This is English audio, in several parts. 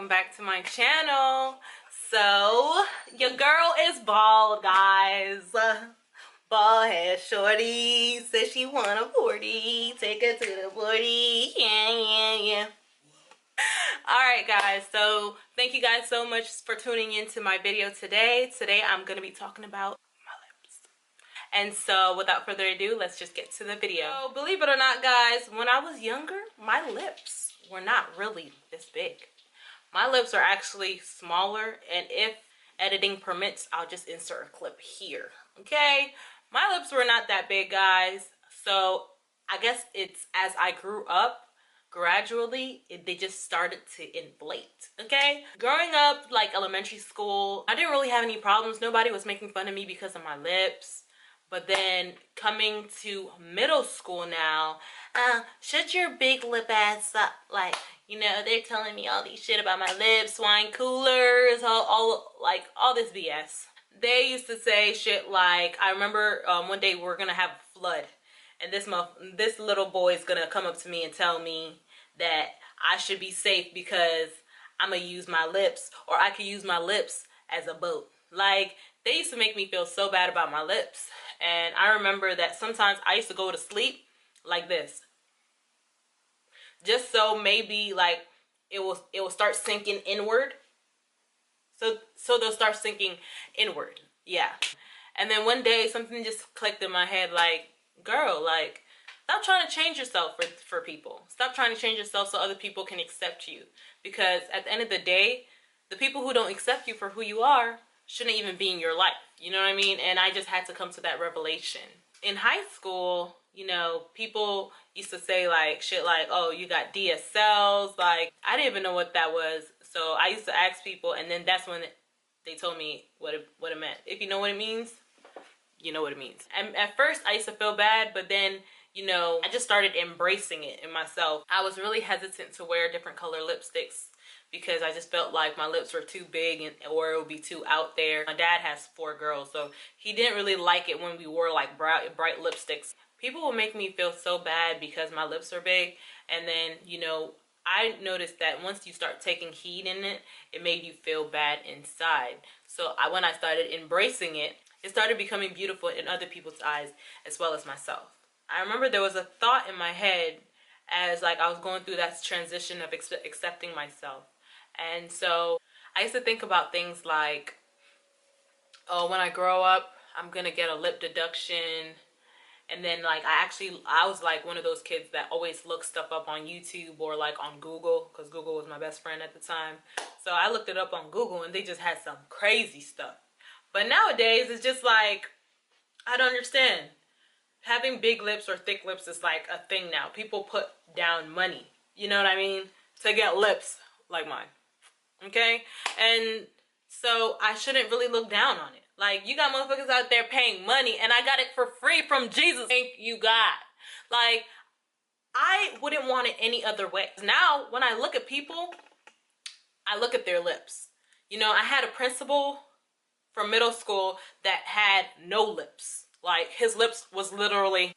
welcome back to my channel. So your girl is bald, guys. Bald head shorty says she want a 40. Take her to the 40. Yeah. All right, guys, so thank you guys so much for tuning into my video today. I'm gonna be talking about my lips. And so without further ado, let's just get to the video. So, believe it or not, guys, when I was younger, my lips were not really this big. My lips are actually smaller, and if editing permits, I'll just insert a clip here. Okay, my lips were not that big, guys. So I guess it's as I grew up, gradually they just started to inflate. Okay, growing up, like elementary school, I didn't really have any problems. Nobody was making fun of me because of my lips. But then coming to middle school now, shut your big lip ass up. Like, you know, they're telling me all these shit about my lips, wine coolers, all this BS. They used to say shit like, I remember one day we're gonna have a flood, and this little boy is gonna come up to me and tell me that I should be safe because I'm gonna use my lips, or I could use my lips as a boat. Like, they used to make me feel so bad about my lips. And I remember that sometimes I used to go to sleep like this, just so maybe like it will start sinking inward. So they'll start sinking inward. Yeah. And then one day something just clicked in my head, like, girl, like, stop trying to change yourself for people. Stop trying to change yourself so other people can accept you. Because at the end of the day, the people who don't accept you for who you are shouldn't even be in your life. You know what I mean? And I just had to come to that revelation. In high school, you know, people used to say like shit like, oh, you got DSLs. Like, I didn't even know what that was. So I used to ask people, and then that's when they told me what it meant. If you know what it means, you know what it means. And at first I used to feel bad, but then, you know, I just started embracing it in myself. I was really hesitant to wear different color lipsticks because I just felt like my lips were too big or it would be too out there. My dad has 4 girls, so he didn't really like it when we wore like bright lipsticks. People will make me feel so bad because my lips are big, and then, you know, I noticed that once you start taking heat in it, it made you feel bad inside. So when I started embracing it, it started becoming beautiful in other people's eyes as well as myself. I remember there was a thought in my head as like I was going through that transition of accepting myself. And so I used to think about things like, oh, when I grow up, I'm gonna get a lip deduction. And then like I was like one of those kids that always looked stuff up on YouTube or like on Google, because Google was my best friend at the time. So I looked it up on Google and they just had some crazy stuff. But nowadays it's just like, I don't understand. Having big lips or thick lips is like a thing now. People put down money, you know what I mean, to get lips like mine. Okay? And so I shouldn't really look down on it. Like, you got motherfuckers out there paying money, and I got it for free from Jesus. Thank you, God. Like, I wouldn't want it any other way. Now, when I look at people, I look at their lips. You know, I had a principal from middle school that had no lips. Like, his lips was literally...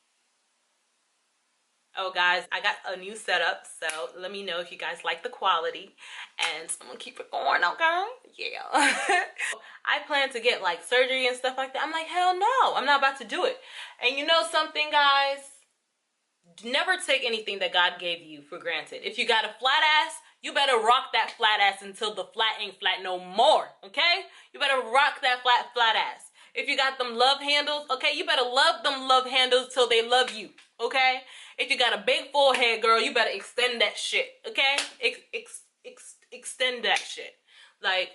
Oh, guys, I got a new setup, so let me know if you guys like the quality, and I'm gonna keep it going, okay? Yeah. I plan to get like surgery and stuff like that. I'm like, hell no, I'm not about to do it. And you know something, guys? Never take anything that God gave you for granted. If you got a flat ass, you better rock that flat ass until the flat ain't flat no more, okay? You better rock that flat ass. If you got them love handles, okay, you better love them love handles till they love you, okay? If you got a big forehead, girl, you better extend that shit, okay? Extend that shit. Like,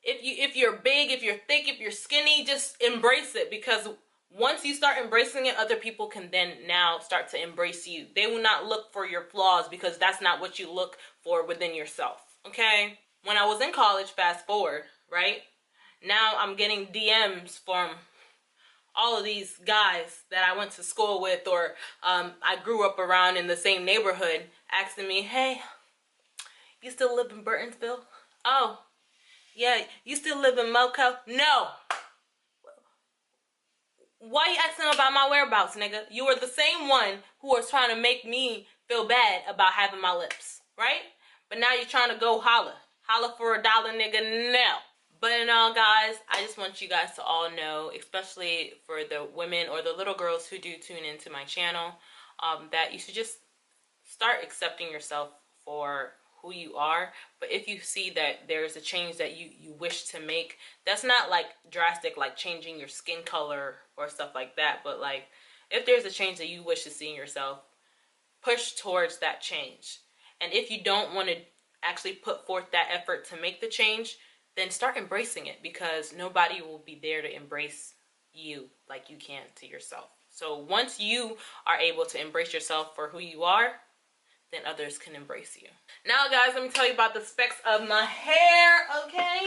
if you're big, if you're thick, if you're skinny, just embrace it, because once you start embracing it, other people can then now start to embrace you. They will not look for your flaws because that's not what you look for within yourself, okay? When I was in college, fast forward, right? Now I'm getting DMs from all of these guys that I went to school with, or I grew up around in the same neighborhood, asking me, hey, you still live in Burtonsville? Oh, yeah, you still live in Moco? No. Why you asking about my whereabouts, nigga? You are the same one who was trying to make me feel bad about having my lips, right? But now you're trying to go holla. Holla for a dollar, nigga, now. But in all, guys, I just want you guys to all know, especially for the women or the little girls who do tune into my channel, that you should just start accepting yourself for who you are. But if you see that there's a change that you wish to make, that's not like drastic, like changing your skin color or stuff like that, but like if there's a change that you wish to see in yourself, push towards that change. And if you don't want to actually put forth that effort to make the change, then start embracing it, because nobody will be there to embrace you like you can to yourself. So once you are able to embrace yourself for who you are, then others can embrace you. Now, guys, let me tell you about the specs of my hair, okay?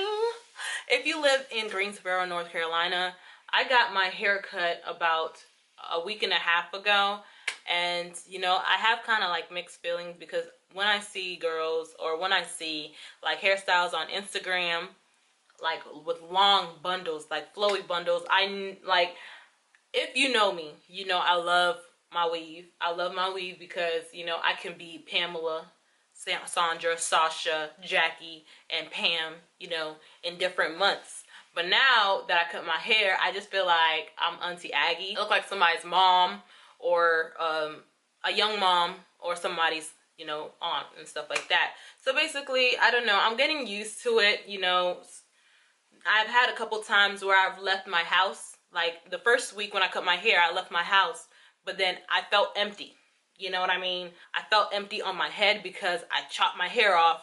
If you live in Greensboro, North Carolina, I got my hair cut about a week and a half ago. And, you know, I have kind of like mixed feelings, because when I see girls, or when I see like hairstyles on Instagram, like with long bundles, like flowy bundles, I like, if you know me, you know I love my weave. I love my weave because, you know, I can be Pamela, Sandra, Sasha, Jackie, and Pam, you know, in different months. But now that I cut my hair, I just feel like I'm Auntie Aggie. I look like somebody's mom, or a young mom, or somebody's, you know, aunt and stuff like that. So basically, I don't know, I'm getting used to it. You know, I've had a couple times where I've left my house. Like the first week when I cut my hair, I left my house, but then I felt empty. You know what I mean? I felt empty on my head because I chopped my hair off,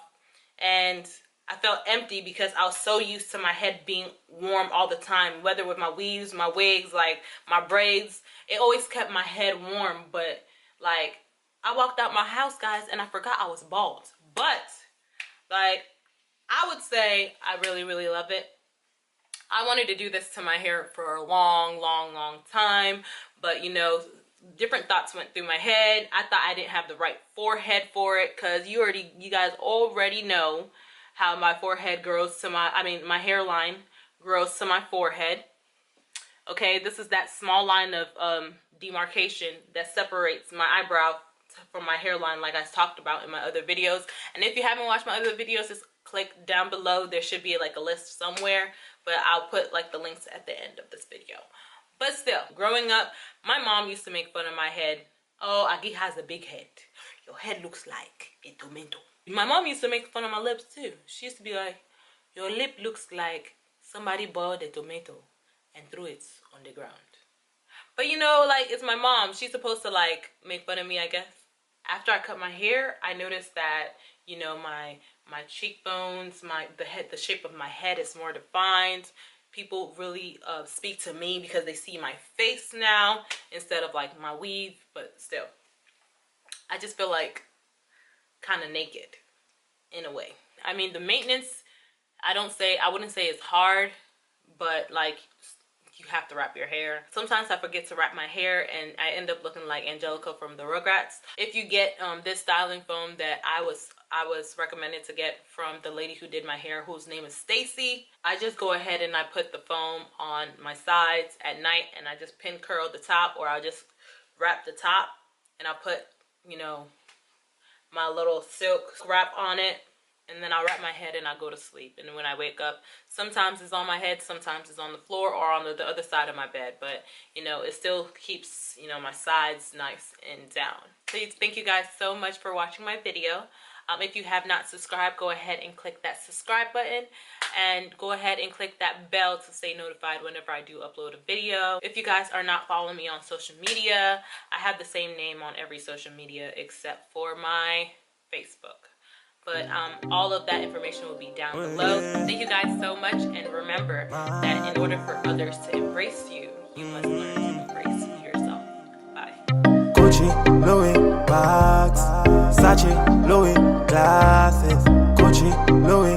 and I felt empty because I was so used to my head being warm all the time, whether with my weaves, my wigs, like my braids. It always kept my head warm. But like, I walked out my house, guys, and I forgot I was bald. But like, I would say I really, really love it. I wanted to do this to my hair for a long, long, long time, but you know, different thoughts went through my head. I thought I didn't have the right forehead for it, because you guys already know how my forehead grows to my hairline grows to my forehead. Okay, this is that small line of demarcation that separates my eyebrow from my hairline, like I talked about in my other videos. And if you haven't watched my other videos, just click down below. There should be like a list somewhere, but I'll put like the links at the end of this video. But still, growing up, my mom used to make fun of my head. Oh, Aggie has a big head. Your head looks like a tomato. My mom used to make fun of my lips too. She used to be like, your lip looks like somebody boiled a tomato and threw it on the ground. But you know, like, it's my mom. She's supposed to like make fun of me, I guess. After I cut my hair, I noticed that, you know, my cheekbones, the shape of my head is more defined. People really speak to me because they see my face now instead of like my weave. But still, I just feel like kind of naked in a way. I mean, the maintenance, I wouldn't say it's hard, but like, you have to wrap your hair. Sometimes I forget to wrap my hair and I end up looking like Angelica from the Rugrats. If you get this styling foam that I was recommended to get from the lady who did my hair, whose name is Stacy, I just go ahead and I put the foam on my sides at night, and I just pin curl the top, or I'll just wrap the top and I'll put, you know, my little silk wrap on it, and then I'll wrap my head and I'll go to sleep. And when I wake up, sometimes it's on my head, sometimes it's on the floor or on the other side of my bed, but you know, it still keeps, you know, my sides nice and down. So thank you guys so much for watching my video. If you have not subscribed, go ahead and click that subscribe button, and go ahead and click that bell to stay notified whenever I do upload a video. If you guys are not following me on social media, I have the same name on every social media except for my Facebook. But all of that information will be down below. Thank you guys so much, and remember that in order for others to embrace you, you must learn to embrace yourself. Bye. Gucci, Louis, bags, Sachi, Louis, glasses, Gucci, Louis.